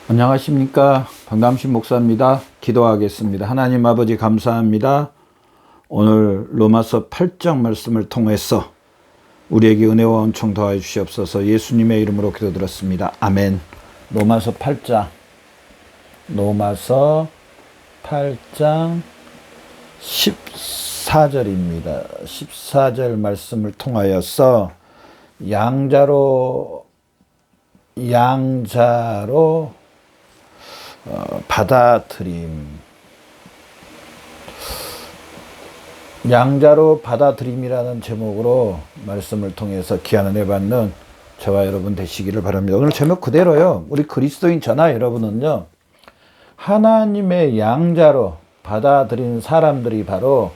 안녕하십니까. 방담신 목사입니다. 기도하겠습니다. 하나님 아버지 감사합니다. 오늘 로마서 8장 말씀을 통해서 우리에게 은혜와 은총 더하여 주시옵소서. 예수님의 이름으로 기도드렸습니다. 아멘. 로마서 8장 14절입니다. 14절 말씀을 통하여서 양자로 받아들임. 양자로 받아들임이라는 제목으로 말씀을 통해서 귀한 은혜 받는 저와 여러분 되시기를 바랍니다. 오늘 제목 그대로요. 우리 그리스도인 저나 여러분은요, 하나님의 양자로 받아들인 사람들이 바로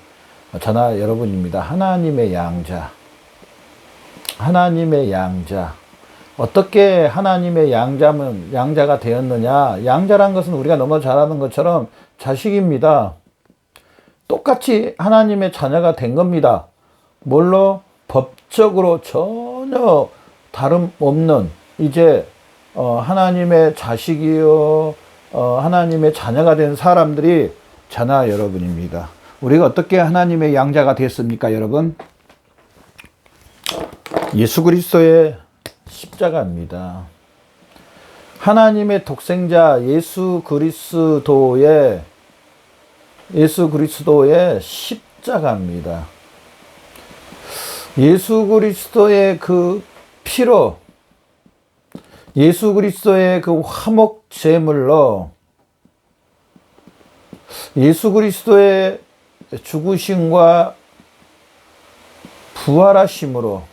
저나 여러분입니다. 하나님의 양자. 하나님의 양자. 어떻게 하나님의 양자가 되었느냐? 양자란 것은 우리가 너무 잘 아는 것처럼 자식입니다. 똑같이 하나님의 자녀가 된 겁니다. 뭘로? 법적으로 전혀 다름없는 이제 하나님의 자식이요, 하나님의 자녀가 된 사람들이 저나 여러분입니다. 우리가 어떻게 하나님의 양자가 됐습니까, 여러분? 예수 그리스도의 십자가입니다. 하나님의 독생자 예수 그리스도의 십자가입니다. 예수 그리스도의 그 피로, 예수 그리스도의 그 화목 제물로, 예수 그리스도의 죽으심과 부활하심으로,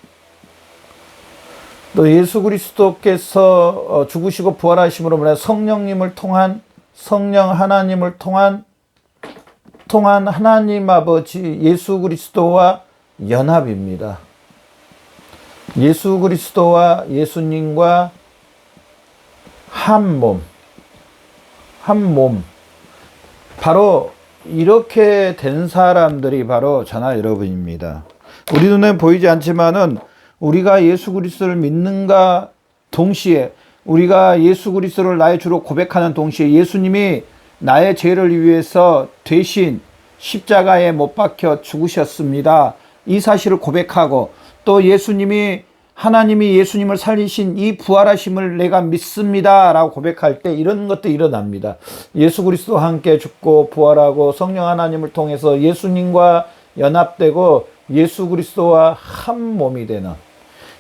또 예수 그리스도께서 죽으시고 부활하심으로 말해 성령님을 통한, 성령 하나님을 통한 하나님 아버지 예수 그리스도와 연합입니다. 예수 그리스도와 예수님과 한 몸. 바로 이렇게 된 사람들이 바로 저나 여러분입니다. 우리 눈에 보이지 않지만은 우리가 예수 그리스도를 믿는가 동시에, 우리가 예수 그리스도를 나의 주로 고백하는 동시에 예수님이 나의 죄를 위해서 대신 십자가에 못 박혀 죽으셨습니다. 이 사실을 고백하고, 또 하나님이 예수님을 살리신 이 부활하심을 내가 믿습니다 라고 고백할 때 이런 것도 일어납니다. 예수 그리스도와 함께 죽고 부활하고 성령 하나님을 통해서 예수님과 연합되고 예수 그리스도와 한 몸이 되는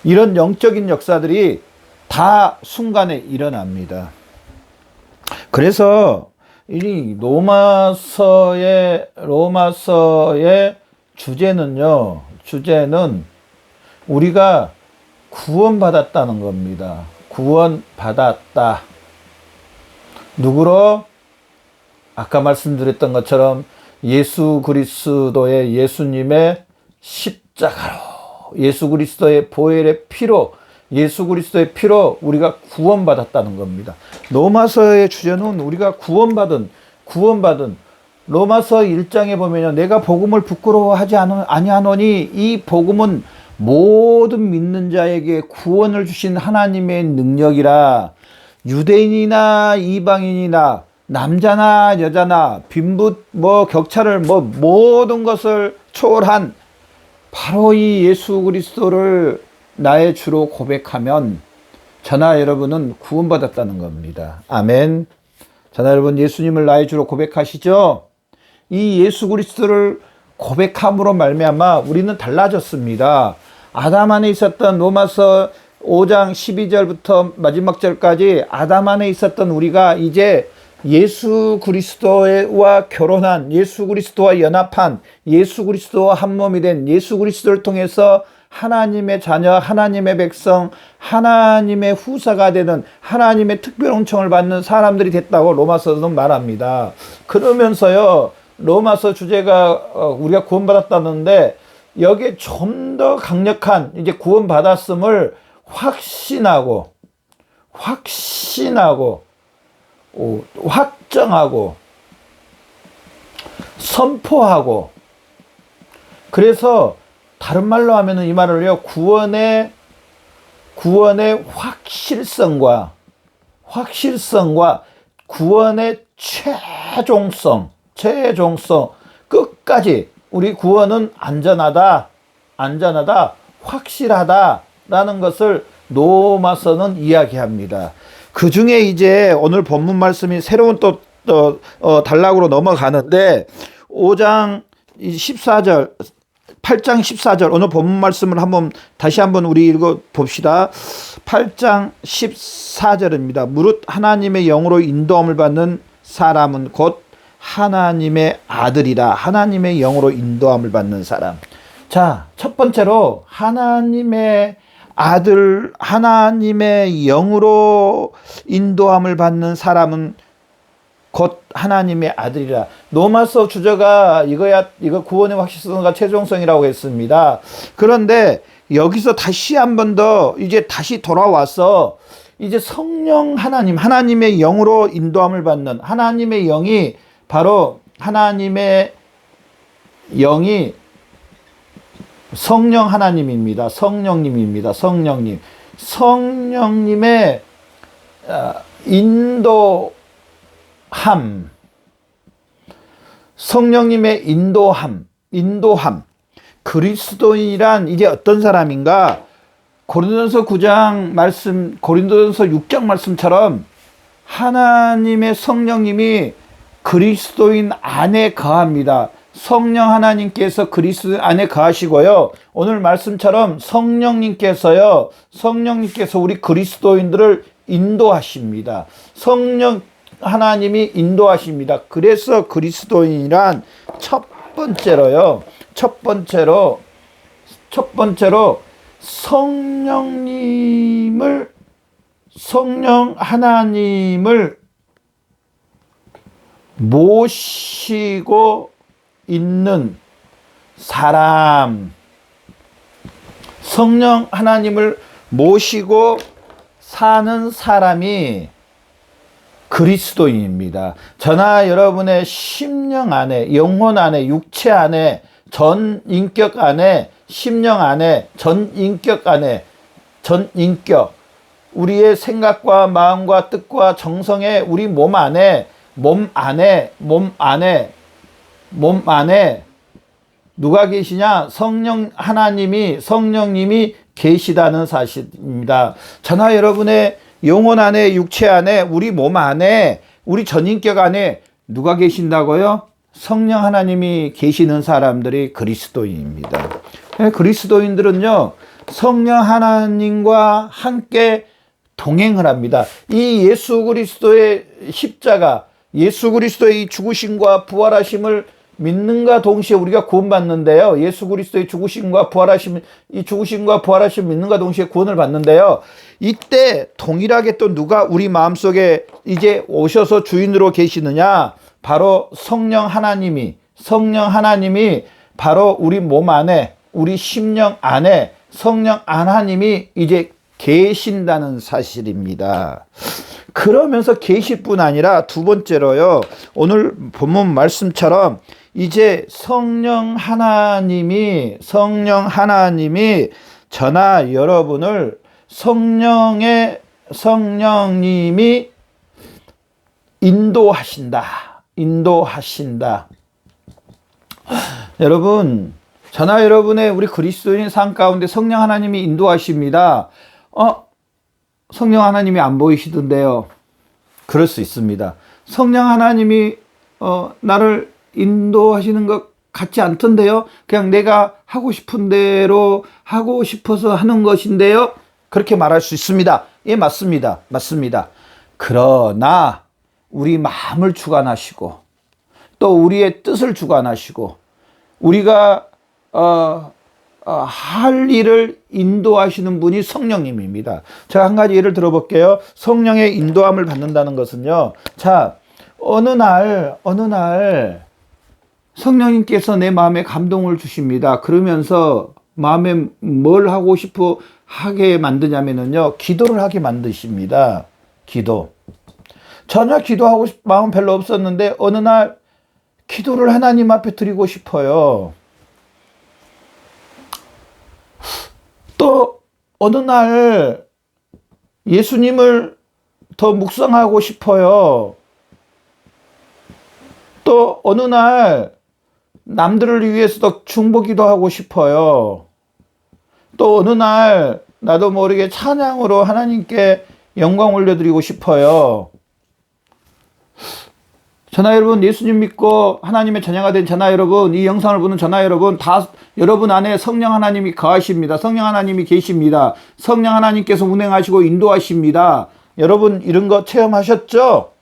이런 영적인 역사들이 다 순간에 일어납니다. 그래서 이 로마서의 주제는 우리가 구원받았다는 겁니다. 구원받았다. 누구로? 아까 말씀드렸던 것처럼 예수 그리스도의 예수님의 십자가로, 예수 그리스도의 보혈의 피로, 예수 그리스도의 피로 우리가 구원받았다는 겁니다. 로마서의 주제는 우리가 구원받은 로마서 1장에 보면요, 내가 복음을 부끄러워하지 아니하노니 이 복음은 모든 믿는 자에게 구원을 주신 하나님의 능력이라. 유대인이나 이방인이나 남자나 여자나 빈부 격차를 모든 것을 초월한 바로 이 예수 그리스도를 나의 주로 고백하면 저나 여러분은 구원받았다는 겁니다. 아멘. 저나 여러분, 예수님을 나의 주로 고백하시죠? 이 예수 그리스도를 고백함으로 말미암아 우리는 달라졌습니다. 아담 안에 있었던, 로마서 5장 12절부터 마지막 절까지 아담 안에 있었던 우리가 이제 예수 그리스도와 결혼한, 예수 그리스도와 연합한, 예수 그리스도와 한 몸이 된, 예수 그리스도를 통해서 하나님의 자녀, 하나님의 백성, 하나님의 후사가 되는, 하나님의 특별 은총을 받는 사람들이 됐다고 로마서는 말합니다. 그러면서요, 로마서 주제가 우리가 구원받았다는데 여기에 좀 더 강력한 이제 구원받았음을 확정하고 선포하고, 그래서 다른 말로 하면은 이 말을요, 구원의 확실성과 확실성과 구원의 최종성, 끝까지 우리 구원은 안전하다, 확실하다라는 것을 로마서는 이야기합니다. 그 중에 이제 오늘 본문 말씀이 새로운 또 단락으로 넘어가는데 5장 14절, 8장 14절 오늘 본문 말씀을 다시 한번 우리 읽어 봅시다. 8장 14절입니다. 무릇 하나님의 영으로 인도함을 받는 사람은 곧 하나님의 아들이라. 하나님의 영으로 인도함을 받는 사람. 자, 첫 번째로 하나님의 아들, 하나님의 영으로 인도함을 받는 사람은 곧 하나님의 아들이라. 로마서 주제가 이거 구원의 확실성과 최종성이라고 했습니다. 그런데 여기서 다시 한 번 더 이제 다시 돌아와서 이제 성령 하나님의 영으로 인도함을 받는 하나님의 영이 바로 하나님의 영이 성령 하나님입니다. 성령님입니다. 성령님의 인도함, 성령님의 인도함. 그리스도인이란 이제 어떤 사람인가? 고린도전서 9장 말씀, 고린도전서 6장 말씀처럼 하나님의 성령님이 그리스도인 안에 거합니다. 성령 하나님께서 그리스도인 안에 거하시고요. 오늘 말씀처럼 성령님께서 우리 그리스도인들을 인도하십니다. 성령 하나님이 인도하십니다. 그래서 그리스도인이란 첫 번째로 성령 하나님을 모시고 있는 사람, 성령 하나님을 모시고 사는 사람이 그리스도인입니다. 저나 여러분의 심령 안에, 영혼 안에, 육체 안에, 전 인격 안에, 심령 안에, 전 인격, 우리의 생각과 마음과 뜻과 정성에 우리 몸 안에 누가 계시냐? 성령님이 계시다는 사실입니다. 저나 여러분의 영혼 안에, 육체 안에, 우리 몸 안에, 우리 전인격 안에 누가 계신다고요? 성령 하나님이 계시는 사람들이 그리스도인입니다. 그리스도인들은요, 성령 하나님과 함께 동행을 합니다. 이 예수 그리스도의 십자가, 예수 그리스도의 이 죽으심과 부활하심을 믿는가 동시에 우리가 구원받는데요. 예수 그리스도의 죽으심과 부활하심 믿는가 동시에 구원을 받는데요. 이때 동일하게 또 누가 우리 마음속에 이제 오셔서 주인으로 계시느냐? 바로 성령 하나님이 바로 우리 몸 안에, 우리 심령 안에 성령 하나님이 이제 계신다는 사실입니다. 그러면서 계실 뿐 아니라 두 번째로요, 오늘 본문 말씀처럼 이제 성령 하나님이 저나 여러분을 성령님이 인도하신다. 여러분, 저나 여러분의 우리 그리스도인 삶 가운데 성령 하나님이 인도하십니다. 성령 하나님이 안 보이시던데요. 그럴 수 있습니다. 성령 하나님이 나를 인도하시는 것 같지 않던데요. 그냥 내가 하고 싶은 대로 하고 싶어서 하는 것인데요. 그렇게 말할 수 있습니다. 예, 맞습니다. 그러나 우리 마음을 주관하시고 또 우리의 뜻을 주관하시고 우리가 할 일을 인도하시는 분이 성령님입니다. 제가 한 가지 예를 들어볼게요. 성령의 인도함을 받는다는 것은요. 자, 어느 날 성령님께서 내 마음에 감동을 주십니다. 그러면서 마음에 뭘 하고 싶어 하게 만드냐면요. 기도를 하게 만드십니다. 기도. 전혀 기도하고 마음 별로 없었는데 어느 날 기도를 하나님 앞에 드리고 싶어요. 또 어느 날 예수님을 더 묵상하고 싶어요. 또 어느 날 남들을 위해서도 중보기도 하고 싶어요. 또 어느 날 나도 모르게 찬양으로 하나님께 영광 올려드리고 싶어요. 전하 여러분, 예수님 믿고 하나님의 자녀가 된 전하 여러분, 이 영상을 보는 전하 여러분, 다 여러분 안에 성령 하나님이 거하십니다. 성령 하나님이 계십니다. 성령 하나님께서 운행하시고 인도하십니다. 여러분 이런 거 체험하셨죠?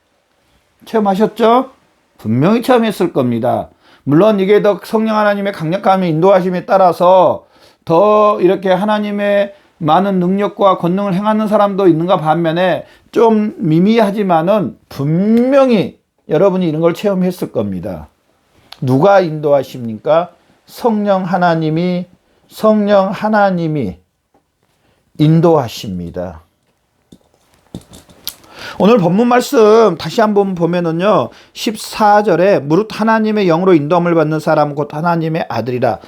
체험하셨죠? 분명히 체험했을 겁니다. 물론 이게 더 성령 하나님의 강력한 인도하심에 따라서 더 이렇게 하나님의 많은 능력과 권능을 행하는 사람도 있는가 반면에 좀 미미하지만은 분명히 여러분이 이런 걸 체험했을 겁니다. 누가 인도하십니까? 성령 하나님이 인도하십니다. 오늘 본문 말씀 다시 한번 보면은요, 14절에 무릇 하나님의 영으로 인도함을 받는 사람 곧 하나님의 아들이라.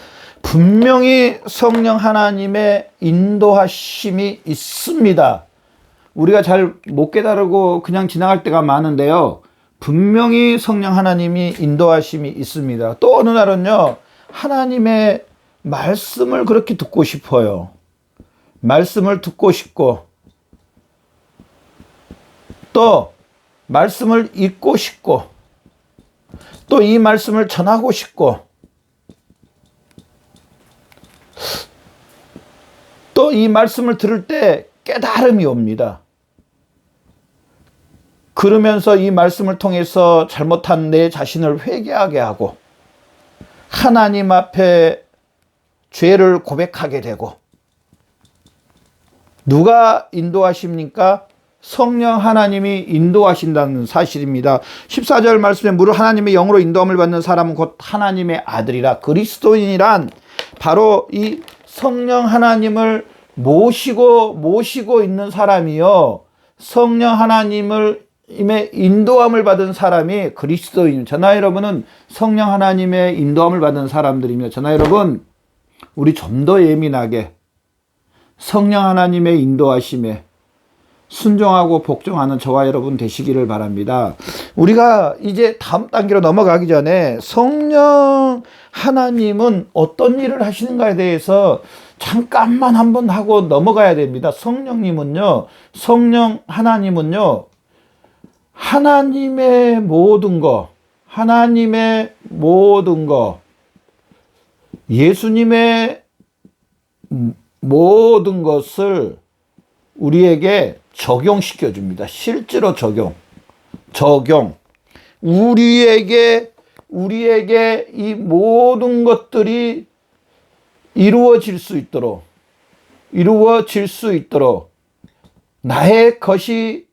분명히 성령 하나님의 인도하심이 있습니다. 우리가 잘 못 깨달고 그냥 지나갈 때가 많은데요, 분명히 성령 하나님이 인도하심이 있습니다. 또 어느 날은요, 하나님의 말씀을 그렇게 듣고 싶어요. 말씀을 듣고 싶고, 또 말씀을 읽고 싶고, 또 이 말씀을 전하고 싶고, 또 이 말씀을 들을 때 깨달음이 옵니다. 그러면서 이 말씀을 통해서 잘못한 내 자신을 회개하게 하고 하나님 앞에 죄를 고백하게 되고. 누가 인도하십니까? 성령 하나님이 인도하신다는 사실입니다. 14절 말씀에 무릇 하나님의 영으로 인도함을 받는 사람은 곧 하나님의 아들이라. 그리스도인이란 바로 이 성령 하나님을 모시고 있는 사람이요, 성령 하나님을 인도함을 받은 사람이 그리스도인. 전하 여러분은 성령 하나님의 인도함을 받은 사람들이며, 전하 여러분 우리 좀 더 예민하게 성령 하나님의 인도하심에 순종하고 복종하는 저와 여러분 되시기를 바랍니다. 우리가 이제 다음 단계로 넘어가기 전에 성령 하나님은 어떤 일을 하시는가에 대해서 잠깐만 한번 하고 넘어가야 됩니다. 성령 하나님은요, 하나님의 모든 것, 예수님의 모든 것을 우리에게 적용시켜 줍니다. 실제로 적용. 우리에게 이 모든 것들이 이루어질 수 있도록 나의 것이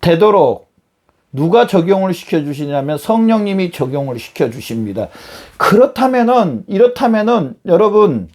되도록 누가 적용을 시켜주시냐면 성령님이 적용을 시켜주십니다. 이렇다면은 여러분,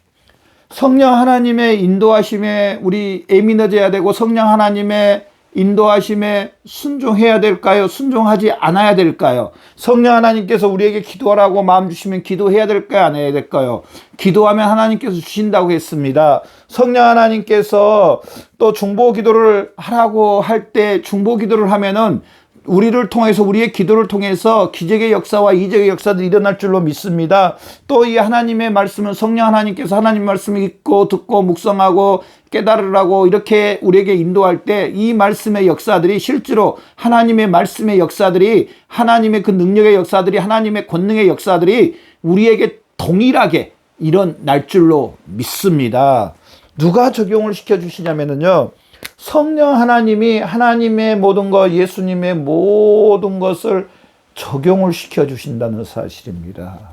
성령 하나님의 인도하심에 우리 예민해져야 되고, 성령 하나님의 인도하심에 순종해야 될까요? 순종하지 않아야 될까요? 성령 하나님께서 우리에게 기도하라고 마음 주시면 기도해야 될까요? 안 해야 될까요? 기도하면 하나님께서 주신다고 했습니다. 성령 하나님께서 또 중보 기도를 하라고 할 때 중보 기도를 하면은 우리를 통해서, 우리의 기도를 통해서 기적의 역사와 이적의 역사들이 일어날 줄로 믿습니다. 또 이 하나님의 말씀은 성령 하나님께서 하나님 말씀을 읽고 듣고 묵상하고 깨달으라고 이렇게 우리에게 인도할 때 이 말씀의 역사들이 실제로 하나님의 말씀의 역사들이, 하나님의 그 능력의 역사들이, 하나님의 권능의 역사들이 우리에게 동일하게 일어날 줄로 믿습니다. 누가 적용을 시켜주시냐면요, 성령 하나님이 하나님의 모든 것, 예수님의 모든 것을 적용을 시켜주신다는 사실입니다.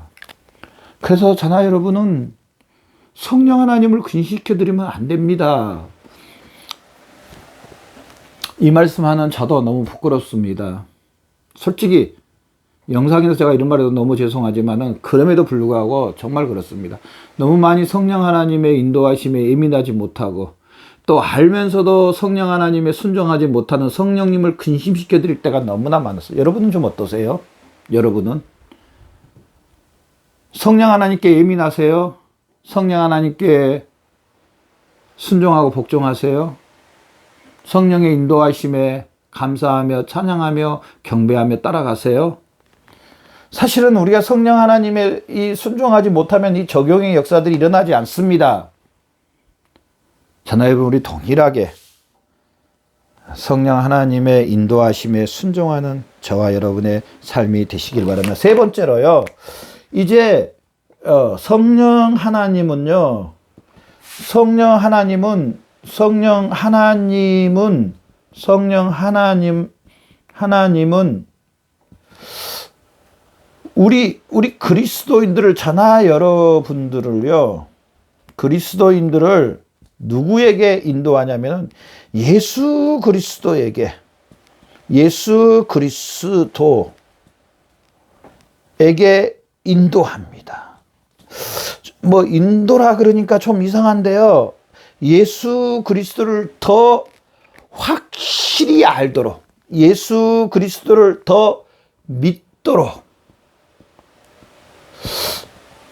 그래서 저나 여러분은 성령 하나님을 근시시켜드리면 안 됩니다. 이 말씀하는 저도 너무 부끄럽습니다. 솔직히 영상에서 제가 이런 말해도 너무 죄송하지만은 그럼에도 불구하고 정말 그렇습니다. 너무 많이 성령 하나님의 인도하심에 예민하지 못하고, 또 알면서도 성령 하나님에 순종하지 못하는 성령님을 근심시켜 드릴 때가 너무나 많았어요. 여러분은 좀 어떠세요? 여러분은 성령 하나님께 예민하세요? 성령 하나님께 순종하고 복종하세요? 성령의 인도하심에 감사하며 찬양하며 경배하며 따라가세요. 사실은 우리가 성령 하나님의 이 순종하지 못하면 이 적용의 역사들이 일어나지 않습니다. 저나 여러분, 우리 동일하게 성령 하나님의 인도하심에 순종하는 저와 여러분의 삶이 되시길 바랍니다. 세 번째로요, 이제 성령 하나님은 우리 그리스도인들을, 저나 여러분들을요, 그리스도인들을 누구에게 인도하냐면 예수 그리스도에게, 예수 그리스도에게 인도합니다. 뭐 인도라 그러니까 좀 이상한데요, 예수 그리스도를 더 확실히 알도록, 예수 그리스도를 더 믿도록,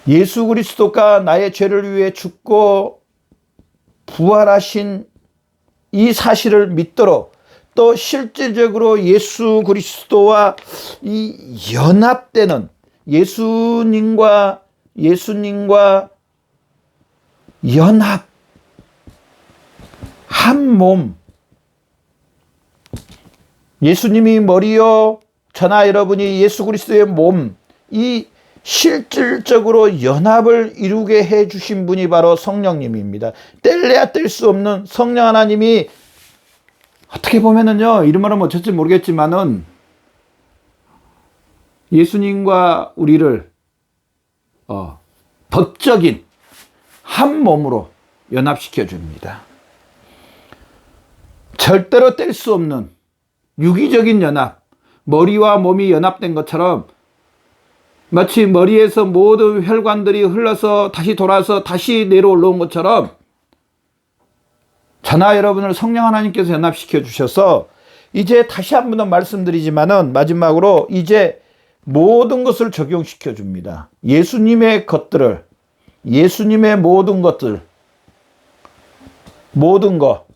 예수 그리스도가 나의 죄를 위해 죽고 부활하신 이 사실을 믿도록, 또 실질적으로 예수 그리스도와 이 연합되는, 예수님과 연합, 한 몸, 예수님이 머리요, 저나 여러분이 예수 그리스도의 몸, 이 실질적으로 연합을 이루게 해주신 분이 바로 성령님입니다. 뗄래야 뗄 수 없는 성령 하나님이, 어떻게 보면은요, 이름으로 뭐 어쩔지 모르겠지만은 예수님과 우리를 법적인 한 몸으로 연합시켜 줍니다. 절대로 뗄 수 없는 유기적인 연합, 머리와 몸이 연합된 것처럼, 마치 머리에서 모든 혈관들이 흘러서 다시 돌아서 다시 내려올라온 것처럼, 저나 여러분을 성령 하나님께서 연합시켜 주셔서, 이제 다시 한 번 더 말씀드리지만은 마지막으로 이제 모든 것을 적용시켜 줍니다. 예수님의 것들을, 예수님의 모든 것들, 모든 것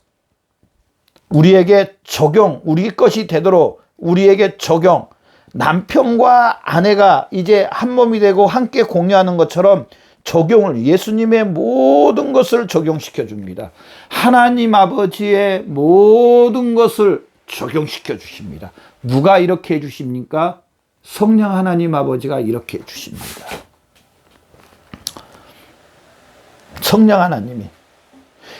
우리에게 적용, 우리 것이 되도록 우리에게 적용. 남편과 아내가 이제 한 몸이 되고 함께 공유하는 것처럼 적용을, 예수님의 모든 것을 적용시켜 줍니다. 하나님 아버지의 모든 것을 적용시켜 주십니다. 누가 이렇게 해 주십니까? 성령 하나님 아버지가 이렇게 해 주십니다. 성령 하나님이.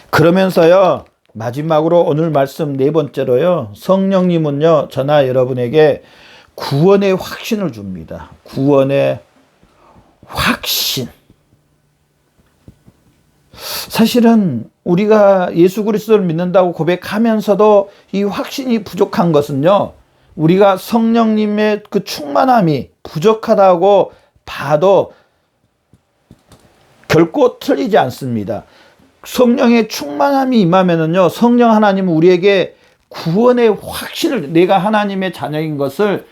그러면서요, 마지막으로 오늘 말씀 네 번째로요, 성령님은요, 저나 여러분에게 구원의 확신을 줍니다. 구원의 확신. 사실은 우리가 예수 그리스도를 믿는다고 고백하면서도 이 확신이 부족한 것은요, 우리가 성령님의 그 충만함이 부족하다고 봐도 결코 틀리지 않습니다. 성령의 충만함이 임하면은요, 성령 하나님은 우리에게 구원의 확신을, 내가 하나님의 자녀인 것을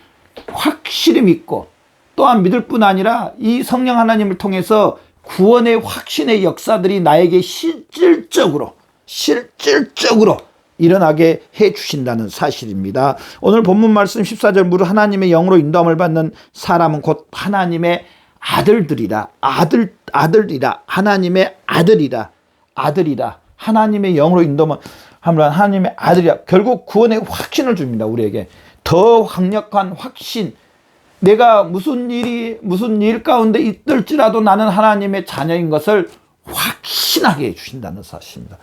확실히 믿고, 또한 믿을 뿐 아니라 이 성령 하나님을 통해서 구원의 확신의 역사들이 나에게 실질적으로 일어나게 해 주신다는 사실입니다. 오늘 본문 말씀 14절, 무릇 하나님의 영으로 인도함을 받는 사람은 곧 하나님의 아들들이라. 아들이라. 하나님의 아들이라. 하나님의 영으로 인도함을 하나님의 아들이라. 결국 구원의 확신을 줍니다. 우리에게 더 강력한 확신. 내가 무슨 일 가운데 있을지라도 나는 하나님의 자녀인 것을 확신하게 해주신다는 사실입니다.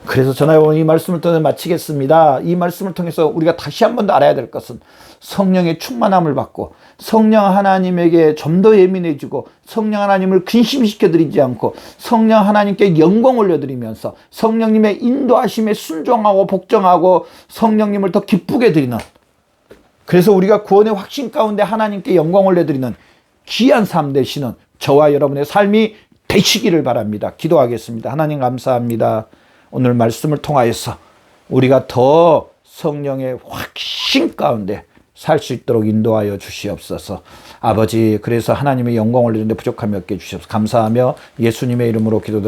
그래서 저는 오늘 이 말씀을 통해 마치겠습니다. 이 말씀을 통해서 우리가 다시 한 번 더 알아야 될 것은, 성령의 충만함을 받고 성령 하나님에게 좀 더 예민해지고 성령 하나님을 근심시켜 드리지 않고 성령 하나님께 영광 올려드리면서 성령님의 인도하심에 순종하고 복종하고 성령님을 더 기쁘게 드리는, 그래서 우리가 구원의 확신 가운데 하나님께 영광 올려드리는 귀한 삶 되시는 저와 여러분의 삶이 되시기를 바랍니다. 기도하겠습니다. 하나님 감사합니다. 오늘 말씀을 통하여서 우리가 더 성령의 확신 가운데 살 수 있도록 인도하여 주시옵소서. 아버지, 그래서 하나님의 영광을 올리는데 부족함이 없게 해주시옵소서. 감사하며 예수님의 이름으로 기도드립니다.